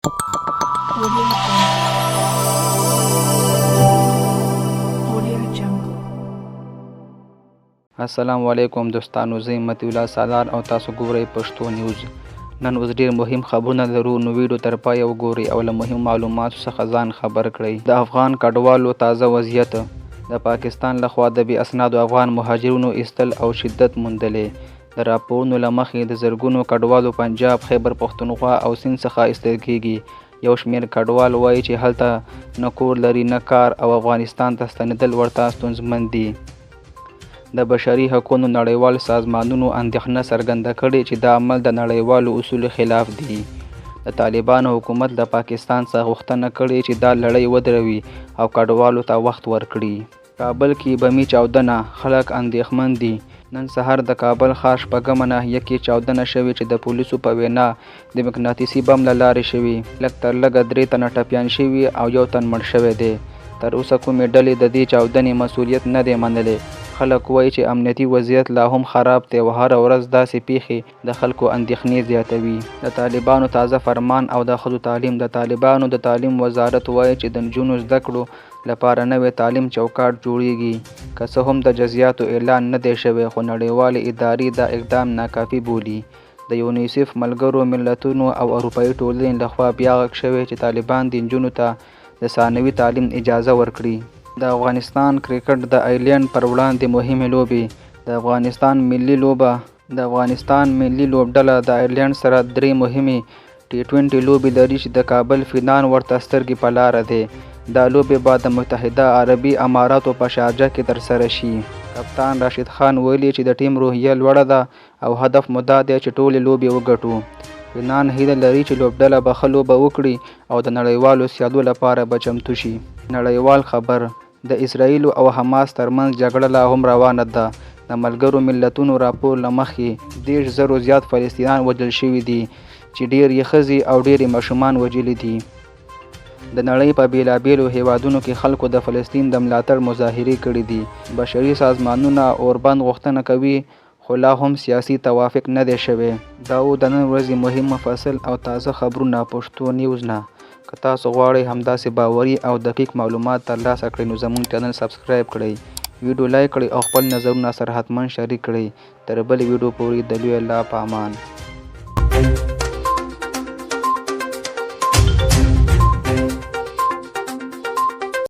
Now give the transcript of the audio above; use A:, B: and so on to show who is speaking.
A: Audio Jungle.
B: السلام علیکم دوستانو، زه متي الله سالار او تاسو ګورئ پښتو نیوز. نن اوس ډیر مهم خبرونه لرو، نو ویډیو تر پایه وګورئ او له مهم معلوماتو څخه ځان خبر کړئ. د افغان کډوالو تازه وضعیت. د پاکستان لخوا د بې اسنادو افغان مهاجرینو ایستل او شدت موندلې. د راپورونو له مخې د زرګونو کډوالو پنجاب، خیبر پښتونخوا او سیند څخه ایستل کیږي. یو شمېر کډوال وایي چې هلته نه کور لري نه کار او افغانستان ته ستنېدل ورته ستونزمن دي. د بشري حقوقو نړیوال سازمانونو اندېښنه څرګنده کړې چې دا عمل د نړیوالو اصولو خلاف دی. د طالبانو حکومت له پاکستان څخه غوښتنه کړې چې دا لړۍ ودروي او کډوالو ته وخت ورکړي. کابل کې بمي چاودنه، خلک اندېښمن دي. نن سهار د کابل ښار شپږمه ناحیه کې چاودنه شوې چې د پولیسو په وینا د مقناطیسي بم له لارې شوې. لږ تر لږه 3 تنه ټپیان شوي او 1 تن مړ شوی دی. تر اوسه کومې ډلې د دې چاودنې مسؤلیت نه دی منلی. خلک وایي چې امنیتي وضعیت لا هم خراب دی او هره ورځ داسې پیښې د خلکو اندېښنې زیاتوي. د طالبانو تازه فرمان او د ښځو تعلیم. د طالبانو د تعلیم وزارت وایي چې د نجونو زده کړو لپاره نوی تعلیم چوکاټ جوړیږي. که څه هم د جزیاتو اعلان نه دی شوی، خو نړیوالې ادارې دا اقدام ناکافي بولي. د یونیسف، ملګرو ملتونو او اروپایي ټولنې لخوا بیا غږ شوی چې طالبان د نجونو ته د ثانوي تعلیم اجازه ورکړي. د افغانستان کرکټ د آیرلینډ پر وړاندې مهمې لوبې. د افغانستان ملي لوبډله د آیرلینډ سره 3 مهمې T20 لوبې لري چې د کابل فینال ورته سترګې په لاره دی. دا لوبې به د متحده عربي اماراتو په شارجه کې ترسره شي. کپتان راشد خان ویلي چې د ټیم روحیه لوړه ده او هدف مو دا دی چې ټولې لوبې وګټو. فینان هیله لري چې لوبډله به ښه لوبه وکړي او د نړیوالو سیالو لپاره به چمتو شي. نړیوال خبر. د اسرائیل او حماس ترمنځ جګړه لا هم روانه ده. د ملګرو ملتونو راپور له مخې 10,000 زیات فلسطینیان وژل شوي دي چې ډېر یې ښځې او ډېرې ماشومان وژلي دي. د نړۍ په بیلابیلو هیوادونو کې خلکو د فلسطین د ملاتړ مظاهرې کړي دي. بشري سازمانونه اوربند غوښتنه کوي خو لا هم سیاسي توافق نه دی شوی. دا د نن ورځې مهم مفصل او تازه خبرونه پښتو نیوز نه. که تاسو غواړئ همداسې باوري او دقیق معلومات ترلاسه کړئ نو زموږ چینل سبسکرایب کړئ، ویډیو لایک کړئ او خپل نظرونه سره حتما شریک کړئ. تر بلې ویډیو پورې د لوی الله په امان.